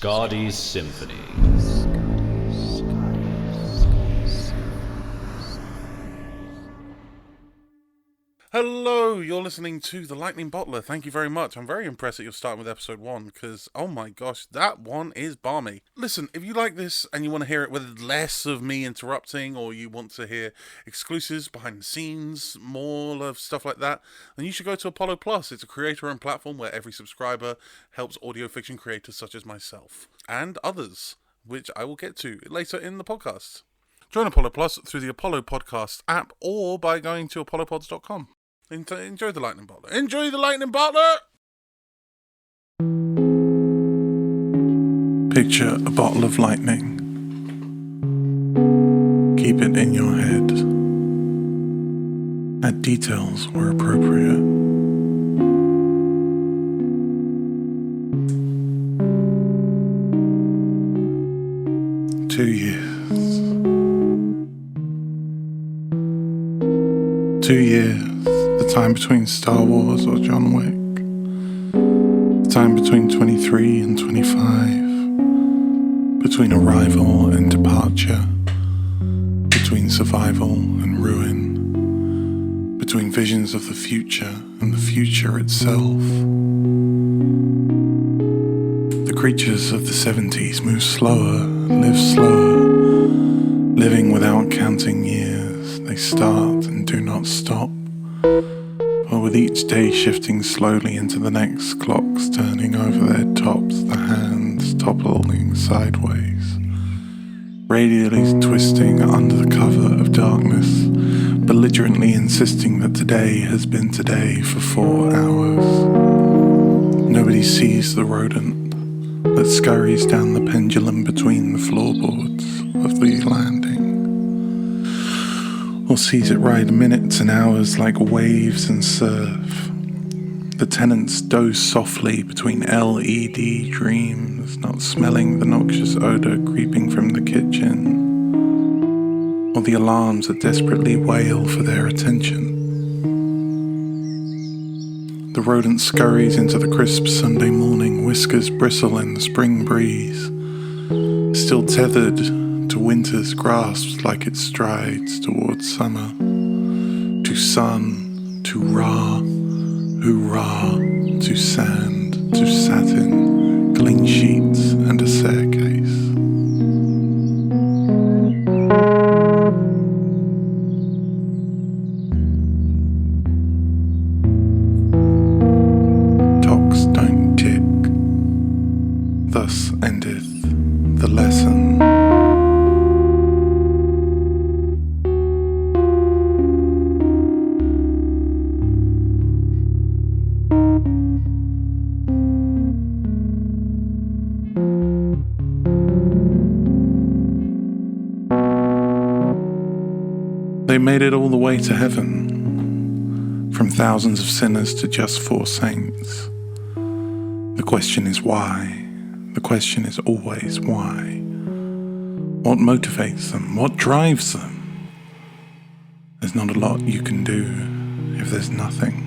Scotty's Symphony. Hello, you're listening to The Lightning Bottler. Thank you very much. I'm very impressed that you're starting with episode 1 because, oh my gosh, that one is balmy. Listen, if you like this and you want to hear it with less of me interrupting, or you want to hear exclusives, behind the scenes, more of stuff like that, then you should go to Apollo Plus. It's a creator-owned platform where every subscriber helps audio fiction creators such as myself and others, which I will get to later in the podcast. Join Apollo Plus through the Apollo Podcast app or by going to apollopods.com. Enjoy the Lightning Bottler. Enjoy the Lightning Bottler! Picture a bottle of lightning. Keep it in your head. Add details where appropriate. Two years. 2 years. The time between Star Wars or John Wick. The time between 23 and 25. Between arrival and departure. Between survival and ruin. Between visions of the future and the future itself. The creatures of the 70s move slower, live slower, living without counting years. They start and do not stop. Or with each day shifting slowly into the next, clocks turning over their tops, the hands toppling sideways, radially twisting under the cover of darkness, belligerently insisting that today has been today for 4 hours. Nobody sees the rodent that scurries down the pendulum between the floorboards of the landing, or sees it ride minutes and hours like waves and surf. The tenants doze softly between LED dreams, not smelling the noxious odor creeping from the kitchen, or the alarms that desperately wail for their attention. The rodent scurries into the crisp Sunday morning, whiskers bristle in the spring breeze, still tethered to winter's grasps like it strides towards summer, to sun, to Ra, hurrah, to sand, to satin, clean sheets and a staircase. Clocks don't tick. Thus endeth the lesson. They made it all the way to heaven, from thousands of sinners to just 4 saints. The question is why? The question is always why? What motivates them? What drives them? There's not a lot you can do if there's nothing.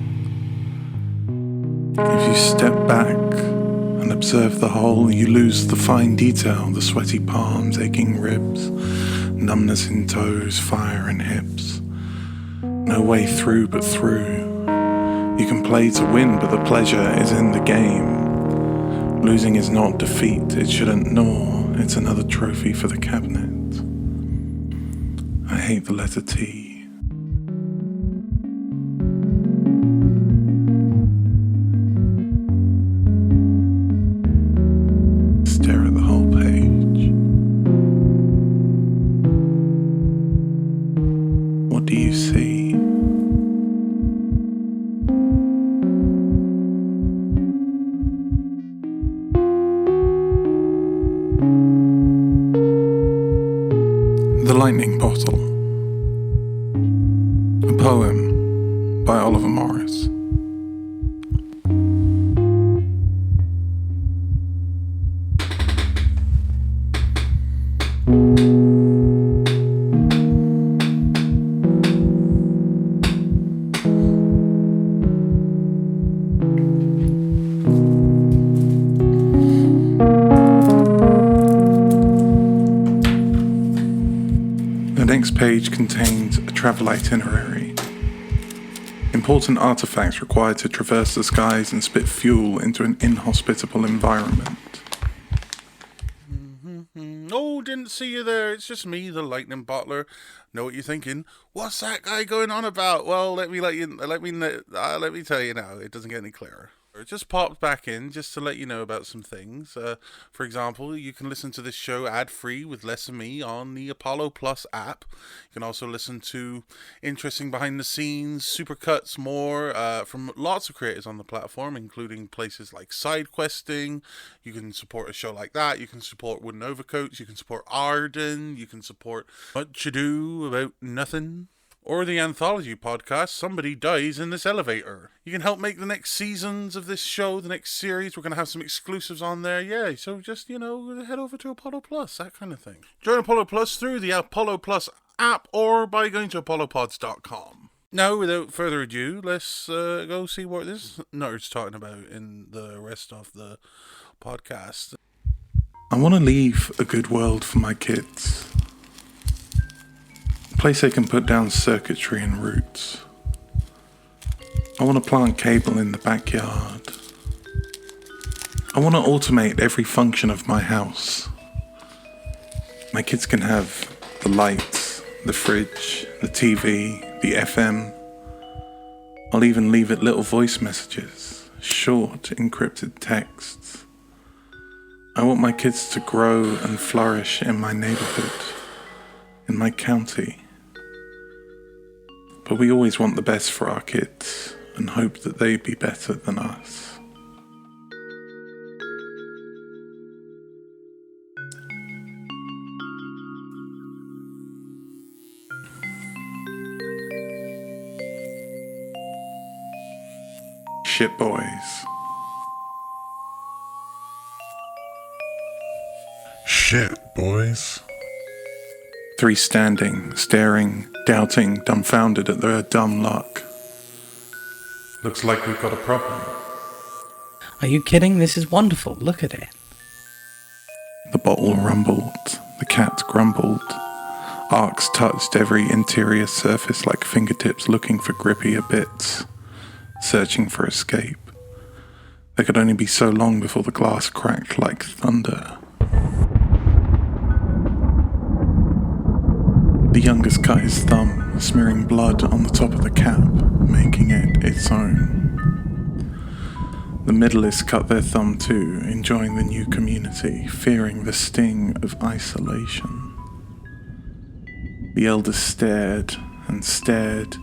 If you step back and observe the whole, you lose the fine detail, the sweaty palms, aching ribs, numbness in toes, fire in hips. No way through but through. You can play to win, but the pleasure is in the game. Losing is not defeat, it shouldn't gnaw. It's another trophy for the cabinet. I hate the letter T. Stare at the whole page. What do you see? The Lightning Bottle. A poem by Oliver Morris. page contains a travel itinerary. Important artifacts required to traverse the skies and spit fuel into an inhospitable environment. Oh, didn't see you there. It's just me, the lightning bottler. Know what you're thinking? What's that guy going on about? Well, let me tell you now. It doesn't get any clearer. It just popped back in just to let you know about some things. For example, you can listen to this show ad-free with less of me on the Apollo Plus app. You can also listen to interesting behind-the-scenes, supercuts, more from lots of creators on the platform, including places like Side Questing. You can support a show like that. You can support Wooden Overcoats. You can support Arden. You can support What You Do About Nothing. Or the anthology podcast, Somebody Dies in This Elevator. You can help make the next seasons of this show, the next series. We're going to have some exclusives on there. Yeah, so just, head over to Apollo Plus, that kind of thing. Join Apollo Plus through the Apollo Plus app or by going to apollopods.com. Now, without further ado, let's go see what this nerd's talking about in the rest of the podcast. I want to leave a good world for my kids. A place they can put down circuitry and roots. I want to plant cable in the backyard. I want to automate every function of my house. My kids can have the lights, the fridge, the TV, the FM. I'll even leave it little voice messages, short encrypted texts. I want my kids to grow and flourish in my neighborhood, in my county. But we always want the best for our kids and hope that they be better than us. Shit boys. Shit boys. Three standing, staring, doubting, dumbfounded at their dumb luck. Looks like we've got a problem. Are you kidding? This is wonderful. Look at it. The bottle rumbled. The cat grumbled. Arcs touched every interior surface like fingertips looking for grippier bits, searching for escape. There could only be so long before the glass cracked like thunder. The youngest cut his thumb, smearing blood on the top of the cap, making it its own. The middleists cut their thumb too, enjoying the new community, fearing the sting of isolation. The eldest stared and stared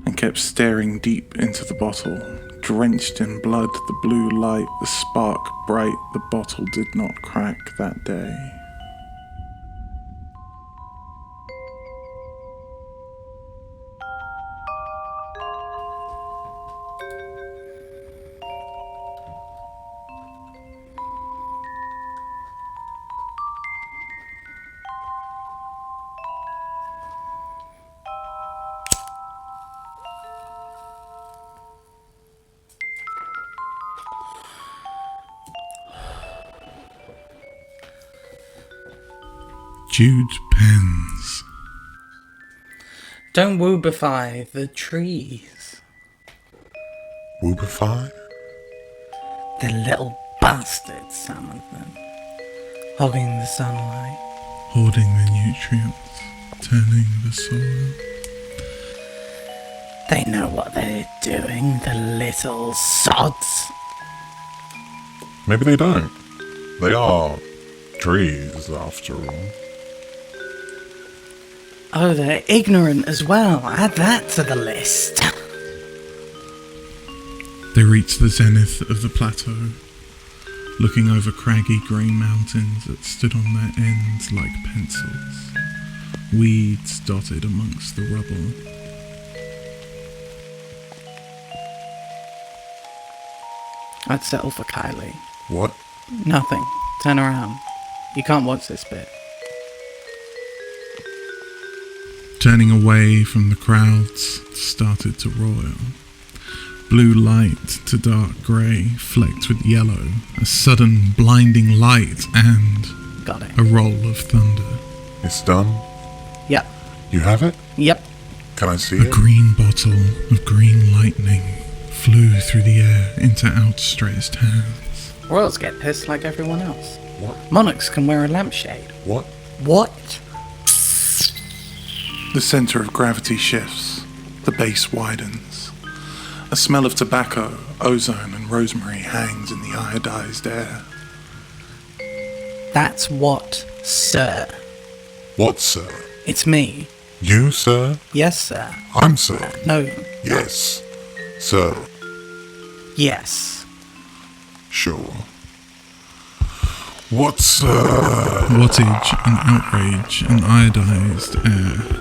and kept staring deep into the bottle. Drenched in blood, the blue light, the spark bright, the bottle did not crack that day. Jude pens. Don't woobify the trees. Woobify? The little bastards, some of them. Hogging the sunlight. Hoarding the nutrients, turning the soil. They know what they're doing, the little sods. Maybe they don't. They are trees, after all. Oh, they're ignorant as well. Add that to the list. They reach the zenith of the plateau, looking over craggy grey mountains that stood on their ends like pencils, weeds dotted amongst the rubble. I'd settle for Kylie. What? Nothing. Turn around. You can't watch this bit. Turning away from the crowds, started to roil. Blue light to dark grey, flecked with yellow, a sudden blinding light and Got it. a roll of thunder. It's done? Yep. You have it? Yep. Can I see A it? green bottle of green lightning flew through the air into outstretched hands. Royals get pissed like everyone else. What? Monarchs can wear a lampshade. What? What? The center of gravity shifts. The base widens. A smell of tobacco, ozone, and rosemary hangs in the iodized air. That's what, sir. What, sir? It's me. You, sir? Yes, sir. I'm sir. No. Yes. Sir. Yes. Sure. What, sir? Wattage and outrage and iodized air.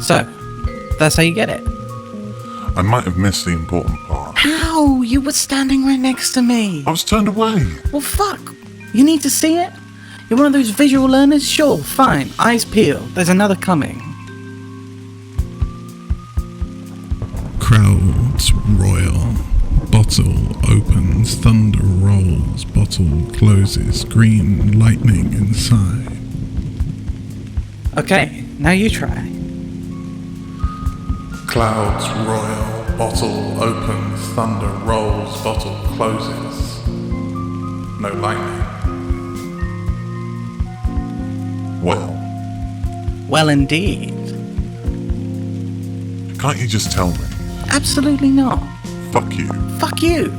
So, that's how you get it. I might have missed the important part. Ow! You were standing right next to me. I was turned away. Well, fuck. You need to see it? You're one of those visual learners? Sure, fine. Eyes peeled. There's another coming. Crowds royal. Bottle opens, thunder rolls, bottle closes, green lightning inside. Okay, now you try. Clouds royal, bottle opens, thunder rolls, bottle closes. No lightning. Well, Well, indeed. can't you just tell me? Absolutely not. Fuck you. Fuck you.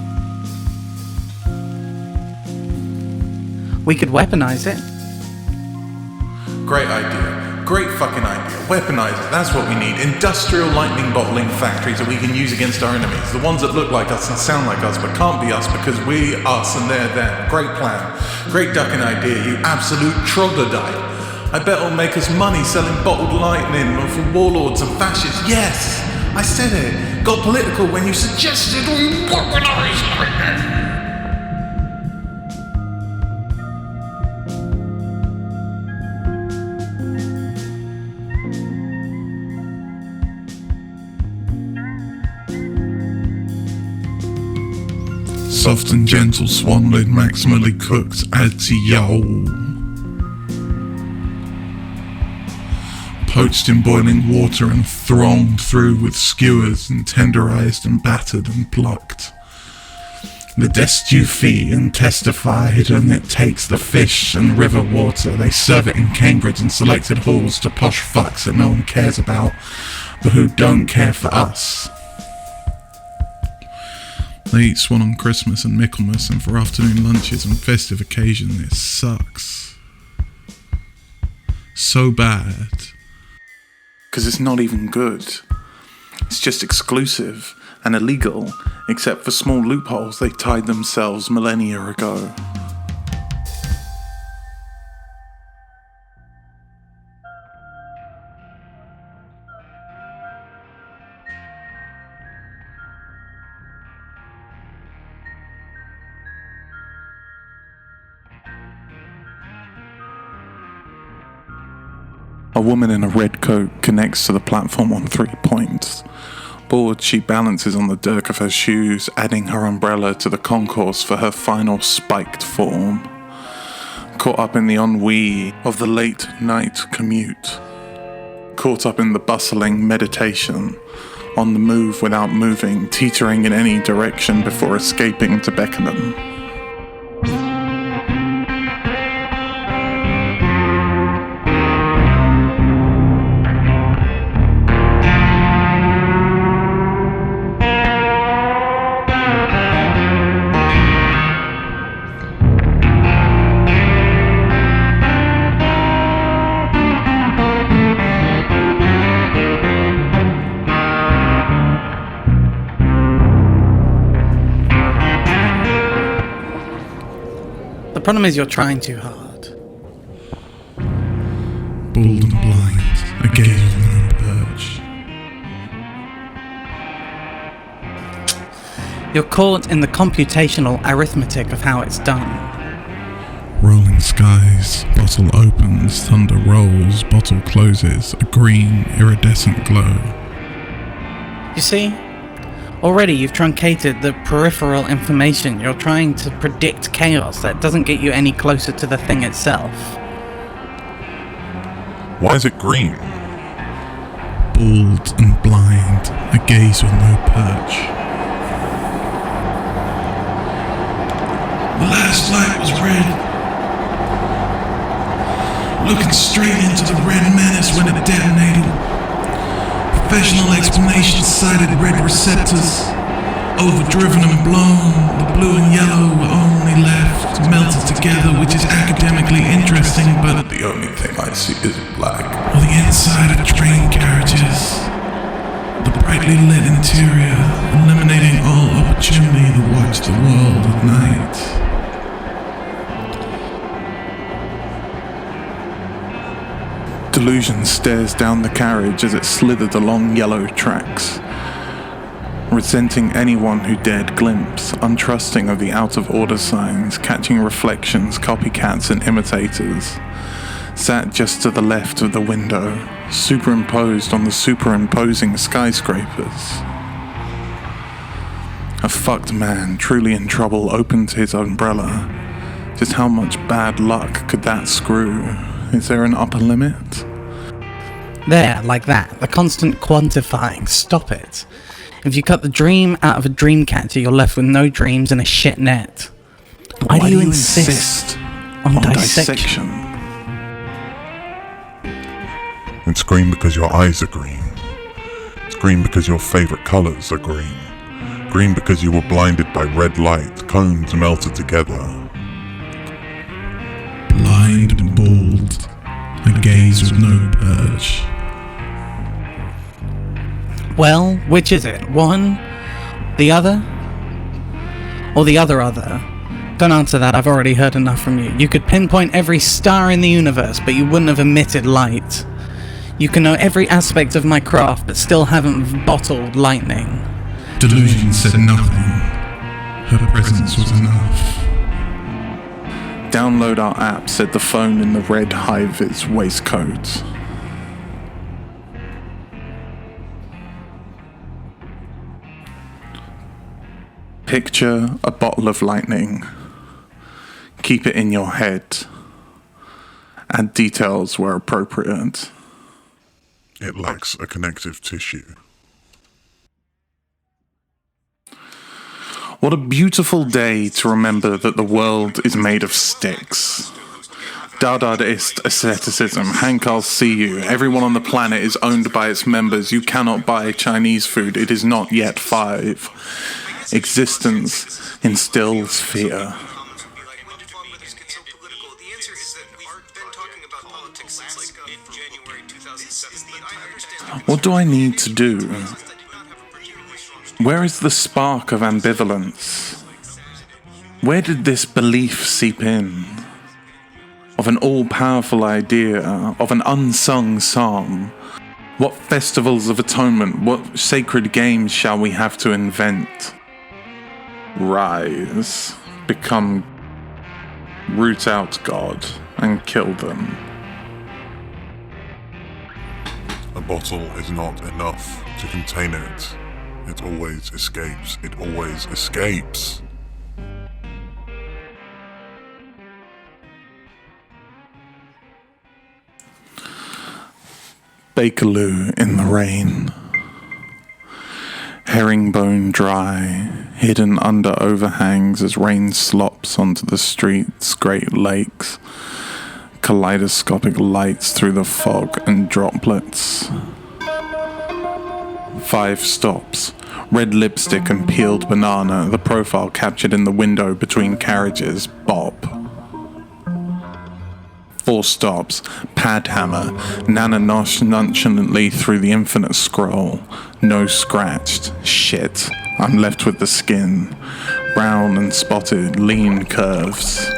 We could weaponize it. Great idea. Great fucking idea. Weaponize it. That's what we need. Industrial lightning bottling factories that we can use against our enemies. The ones that look like us and sound like us but can't be us because we us and they're them. Great plan. Great ducking idea, you absolute troglodyte. I bet it'll make us money selling bottled lightning for warlords and fascists. Yes! I said it. Got political when you suggested we weaponize lightning. Soft and gentle swan lid maximally cooked, add to yo. Poached in boiling water and thronged through with skewers and tenderized and battered and plucked. The destufi and testified, and it takes the fish and river water. They serve it in Cambridge and selected halls to posh fucks that no one cares about, but who don't care for us. They eat swan on Christmas and Michaelmas and for afternoon lunches and festive occasions. It sucks. So bad. Because it's not even good. It's just exclusive and illegal, except for small loopholes they tied themselves millennia ago. A woman in a red coat connects to the platform on 3 points. Bored, she balances on the dirk of her shoes, adding her umbrella to the concourse for her final spiked form. Caught up in the ennui of the late night commute. Caught up in the bustling meditation. On the move without moving, teetering in any direction before escaping to Beckenham. The problem is you're trying too hard. Bald and blind, a gaze on the perch. You're caught in the computational arithmetic of how it's done. Rolling skies, bottle opens, thunder rolls, bottle closes, a green, iridescent glow. You see? Already you've truncated the peripheral information. You're trying to predict chaos that doesn't get you any closer to the thing itself. Why is it green? Bald and blind, a gaze with no perch. The last light was red. Looking straight into the red menace when it detonated. Professional explanations cited red receptors. Overdriven and blown, the blue and yellow were only left melted together, which is academically interesting, but the only thing I see is black. On the inside of train carriages, the brightly lit interior, eliminating all opportunity to watch the world at night. Delusion stares down the carriage as it slithered along yellow tracks. Resenting anyone who dared glimpse, untrusting of the out-of-order signs, catching reflections, copycats and imitators. Sat just to the left of the window, superimposed on the superimposing skyscrapers. A fucked man, truly in trouble, opened his umbrella. Just how much bad luck could that screw? Is there an upper limit? There, like that. The constant quantifying. Stop it. If you cut the dream out of a dream catcher, you're left with no dreams and a shit net. Why do you insist on dissection? It's green because your eyes are green. It's green because your favorite colors are green. Green because you were blinded by red light, cones melted together. Blind and bald, a gaze with no perch. Well, which is it? One? The other? Or the other? Don't answer that, I've already heard enough from you. You could pinpoint every star in the universe, but you wouldn't have emitted light. You can know every aspect of my craft, but still haven't bottled lightning. Delusion said nothing. Her presence was enough. Download our app, said the phone in the red Hive's waistcoat. Picture a bottle of lightning. Keep it in your head. Add details where appropriate. It lacks a connective tissue. What a beautiful day to remember that the world is made of sticks. Dadaist asceticism. Hank, I'll see you. Everyone on the planet is owned by its members. You cannot buy Chinese food. It is not yet 5. Existence instills fear. What do I need to do? Where is the spark of ambivalence? Where did this belief seep in? Of an all-powerful idea, of an unsung psalm? What festivals of atonement, what sacred games shall we have to invent? Rise, become, root out God, and kill them. A bottle is not enough to contain it. It always escapes. It always escapes. Bakerloo in the rain. Herringbone dry, hidden under overhangs as rain slops onto the streets, great lakes. Kaleidoscopic lights through the fog and droplets. 5 stops. Red lipstick and peeled banana, the profile captured in the window between carriages, Bob. 4 stops. Pad hammer, Nana nonchalantly through the infinite scroll. No scratched. Shit. I'm left with the skin. Brown and spotted, lean curves.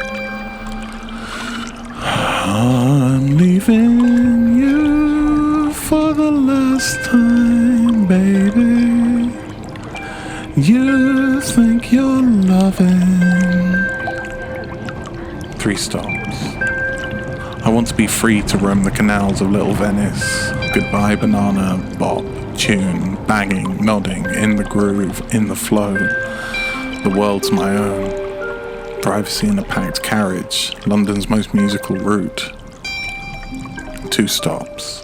I'm leaving you for the last time, baby. You think you're loving. 3 stops. I want to be free to roam the canals of Little Venice. Goodbye, banana, bop, tune, banging, nodding, in the groove, in the flow. The world's my own. Privacy in a packed carriage, London's most musical route. 2 stops.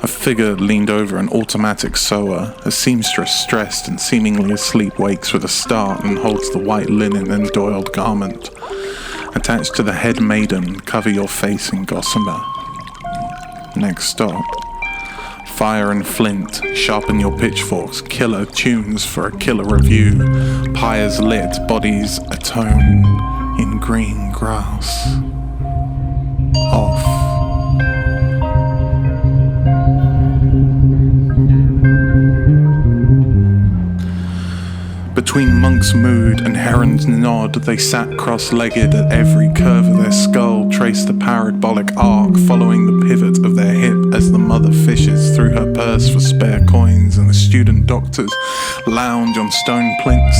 A figure leaned over an automatic sewer. A seamstress, stressed and seemingly asleep, wakes with a start and holds the white linen and doiled garment. Attached to the head maiden, cover your face in gossamer. Next stop. Fire and flint, sharpen your pitchforks, killer tunes for a killer review. Pyres lit, bodies atone in green grass. Off. Between Monk's Mood and Heron's Nod, they sat cross-legged at every curve of their skull, traced the parabolic arc, following the pivot of their hip as the mother fishes through her purse for spare coins, and the student doctors lounge on stone plinths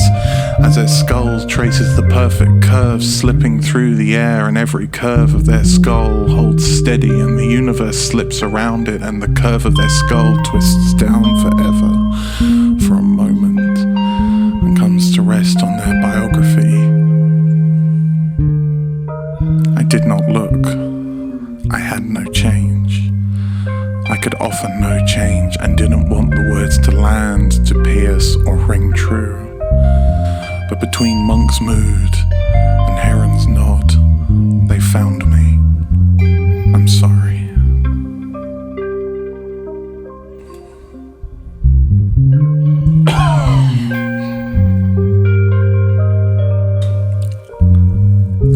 as their skull traces the perfect curve slipping through the air, and every curve of their skull holds steady, and the universe slips around it, and the curve of their skull twists down forever for a moment and comes to rest on their biography. I did not look. I had no change. I could offer no change and didn't want the words to land, to pierce or ring true. But between Monk's Mood and Heron's Nod, they found me. I'm sorry.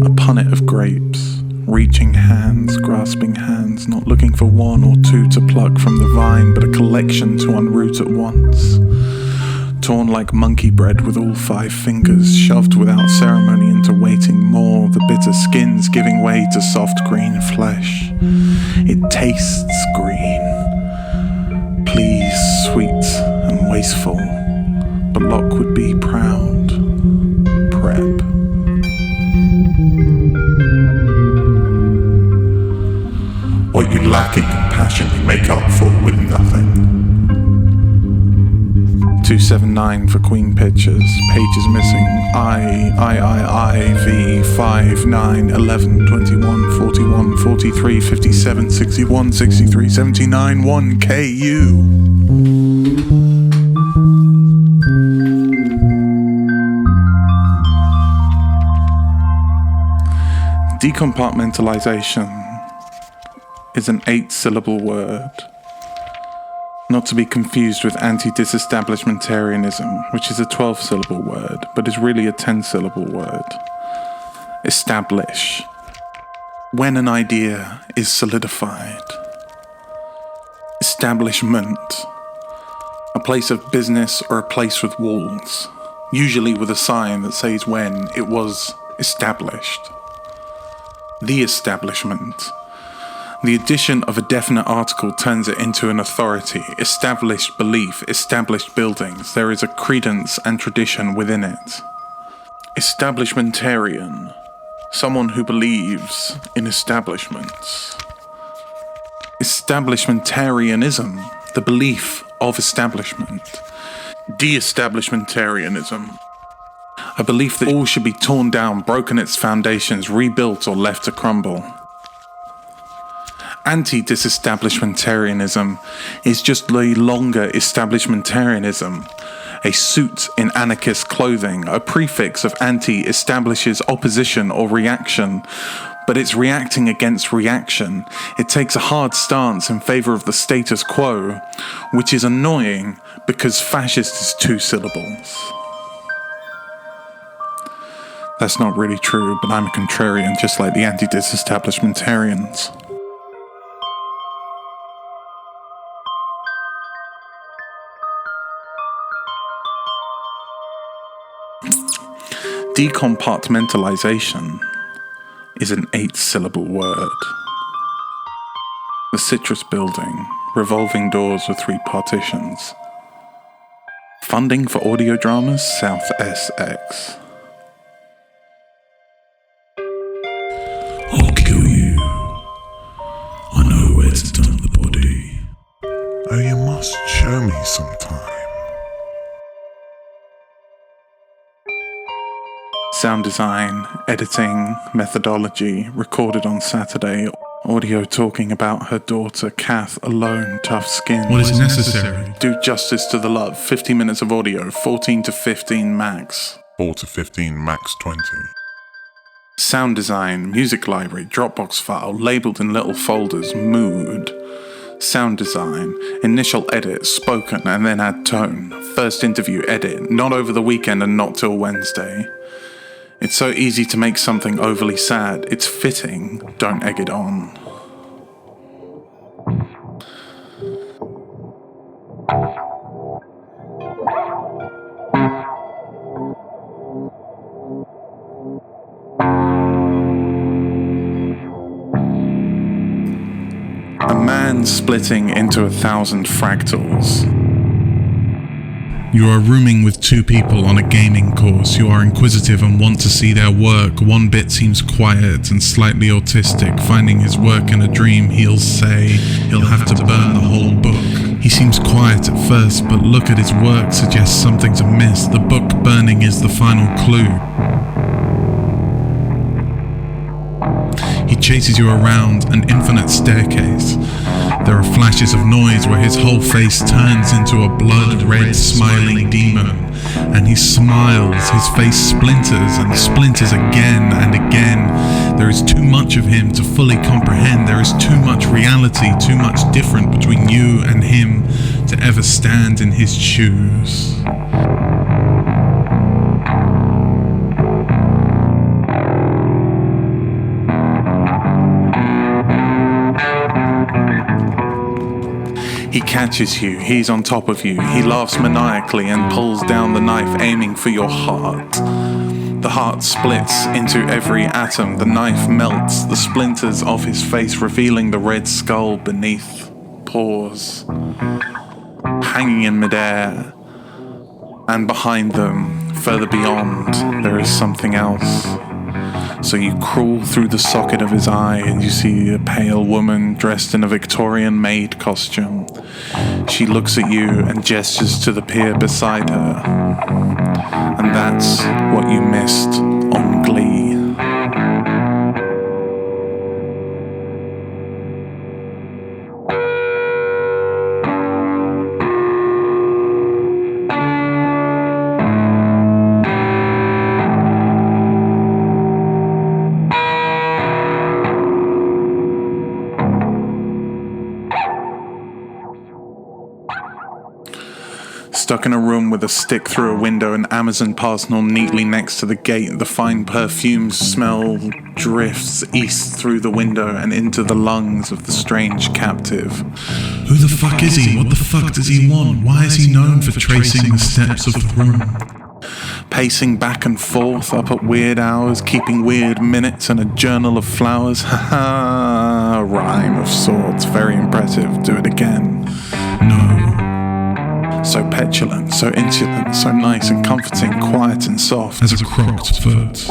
A punnet of grapes, reaching hands, grasping hands, not looking for one or two to pluck from the vine, but a collection to unroot at once. Torn like monkey bread with all 5 fingers, shoved without ceremony into waiting more, the bitter skins giving way to soft green flesh. It tastes green. Please, sweet and wasteful, but Locke would be proud. Prep. What you lack in compassion you make up for with nothing. 279 for Queen Pictures. Pages missing. V 5 9 11 21 41 43 57 61 63 79 1 KU. Decompartmentalization is an 8-syllable word, not to be confused with anti-disestablishmentarianism, which is a 12-syllable word, but is really a 10-syllable word. Establish. When an idea is solidified. Establishment. A place of business or a place with walls, usually with a sign that says when it was established. The establishment. The addition of a definite article turns it into an authority, established belief, established buildings. There is a credence and tradition within it. Establishmentarian. Someone who believes in establishments. Establishmentarianism. The belief of establishment. De-establishmentarianism. A belief that all should be torn down, broken its foundations, rebuilt or left to crumble. Anti-disestablishmentarianism is just the longer establishmentarianism, a suit in anarchist clothing. A prefix of anti establishes opposition or reaction, but it's reacting against reaction. It takes a hard stance in favor of the status quo, which is annoying because fascist is 2 syllables. That's not really true, but I'm a contrarian just like the anti-disestablishmentarians. Decompartmentalization is an 8-syllable word. The Citrus Building, revolving doors with 3 partitions. Funding for audio dramas, South SX. I'll kill you. I know where to dump the body. Oh, you must show me sometime. Sound design, editing, methodology, recorded on Saturday, Audio talking about her daughter, Kath, alone, tough skin. What is necessary? Do justice to the love. 50 minutes of audio, 14 to 15 max. 4 to 15, max 20. Sound design, music library, Dropbox file, labeled in little folders, mood. Sound design, initial edit, spoken and then add tone. First interview, edit, not over the weekend and not till Wednesday. It's so easy to make something overly sad. It's fitting, don't egg it on. A man splitting into 1,000 fractals. You are rooming with two people on a gaming course. You are inquisitive and want to see their work. One bit seems quiet and slightly autistic. Finding his work in a dream, he'll say he'll have to burn the whole book. He seems quiet at first, but look at his work suggests something's amiss. The book burning is the final clue. He chases you around an infinite staircase. There are flashes of noise where his whole face turns into a blood-red smiling demon. And he smiles, his face splinters and splinters again and again. There is too much of him to fully comprehend. There is too much reality, too much different between you and him to ever stand in his shoes. He catches you, he's on top of you, he laughs maniacally and pulls down the knife, aiming for your heart. The heart splits into every atom, the knife melts, the splinters off his face revealing the red skull beneath. Pause. Hanging in midair, and behind them, further beyond, there is something else. So you crawl through the socket of his eye and you see a pale woman dressed in a Victorian maid costume. She looks at you and gestures to the pier beside her. And that's what you missed on Glee. Stuck in a room with a stick through a window, an Amazon parcel neatly next to the gate, the fine perfume smell drifts east through the window and into the lungs of the strange captive. Who the fuck is he? What the fuck does he want? Why is he known for tracing the steps of the room? Pacing back and forth up at weird hours, keeping weird minutes and a journal of flowers. Ha a rhyme of sorts, very impressive. Do it again. No. So petulant, so insolent, so nice and comforting, quiet and soft. As a crocked foot.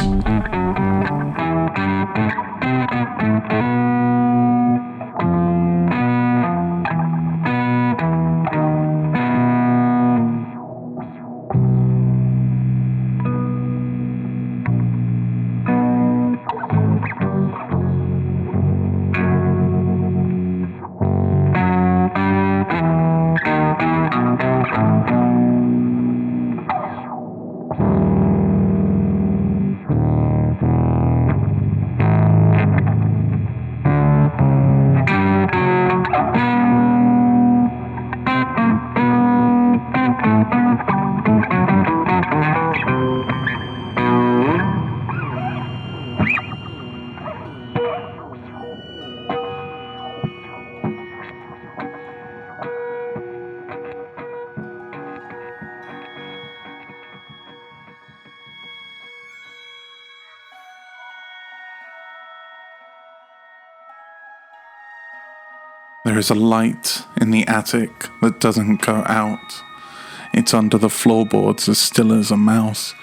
There is a light in the attic that doesn't go out. It's under the floorboards as still as a mouse,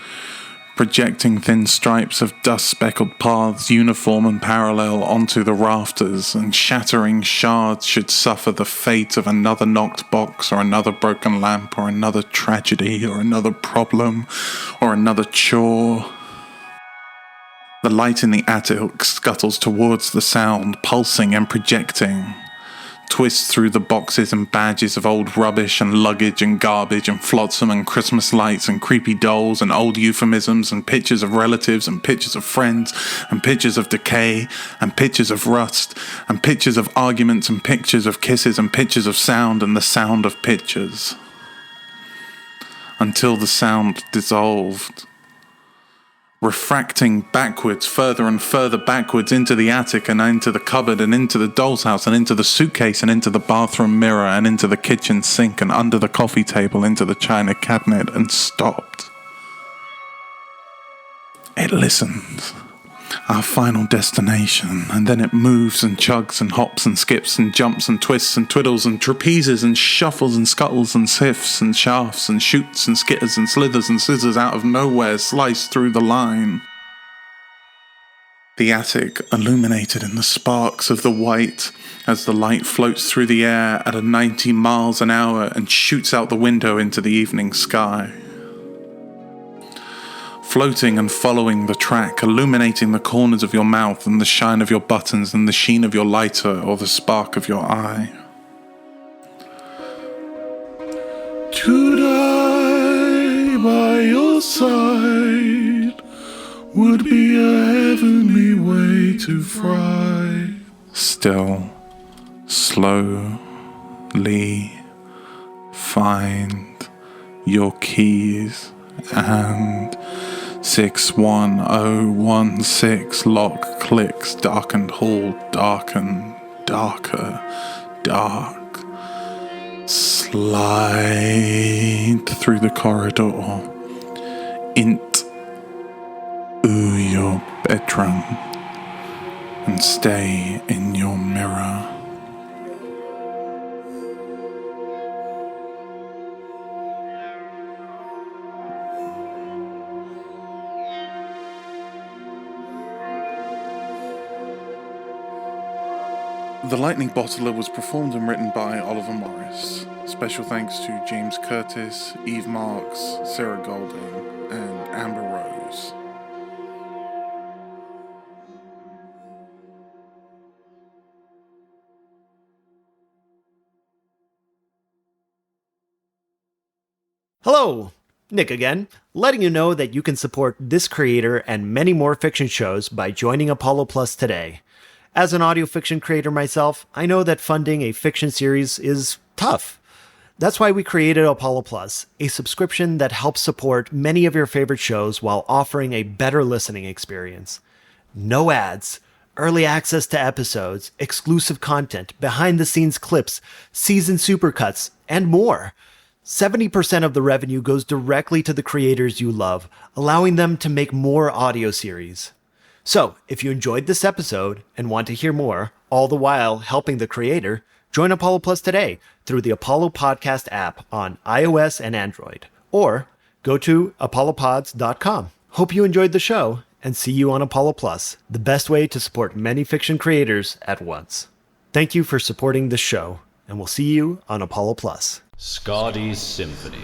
projecting thin stripes of dust-speckled paths uniform and parallel onto the rafters, and shattering shards should suffer the fate of another knocked box or another broken lamp or another tragedy or another problem or another chore. The light in the attic scuttles towards the sound, pulsing and projecting. Twists through the boxes and badges of old rubbish and luggage and garbage and flotsam and Christmas lights and creepy dolls and old euphemisms and pictures of relatives and pictures of friends and pictures of decay and pictures of rust and pictures of arguments and pictures of kisses and pictures of sound and the sound of pictures. Until the sound dissolved. Refracting backwards, further and further backwards into the attic and into the cupboard and into the doll's house and into the suitcase and into the bathroom mirror and into the kitchen sink and under the coffee table into the china cabinet and stopped. It listens. Our final destination, and then it moves and chugs and hops and skips and jumps and twists and twiddles and trapezes and shuffles and scuttles and sifts and shafts and shoots and skitters and slithers and scissors out of nowhere, sliced through the line. The attic illuminated in the sparks of the white as the light floats through the air at 90 miles an hour and shoots out the window into the evening sky. Floating and following the track, illuminating the corners of your mouth and the shine of your buttons and the sheen of your lighter or the spark of your eye. To die by your side would be a heavenly way to fry. Still, slowly find your keys and 61016 lock clicks, darkened hall, darken, darker, dark. Slide through the corridor into your bedroom and stay in your mirror. The Lightning Bottler was performed and written by Oliver Morris. Special thanks to James Curtis, Eve Marks, Sarah Golding, and Amber Rose. Hello, Nick again, letting you know that you can support this creator and many more fiction shows by joining Apollo Plus today. As an audio fiction creator myself, I know that funding a fiction series is tough. That's why we created Apollo Plus, a subscription that helps support many of your favorite shows while offering a better listening experience. No ads, early access to episodes, exclusive content, behind-the-scenes clips, season supercuts, and more. 70% of the revenue goes directly to the creators you love, allowing them to make more audio series. So, if you enjoyed this episode and want to hear more, all the while helping the creator, join Apollo Plus today through the Apollo Podcast app on iOS and Android, or go to apollopods.com. Hope you enjoyed the show, and see you on Apollo Plus, the best way to support many fiction creators at once. Thank you for supporting this show, and we'll see you on Apollo Plus. Scotty's Symphony.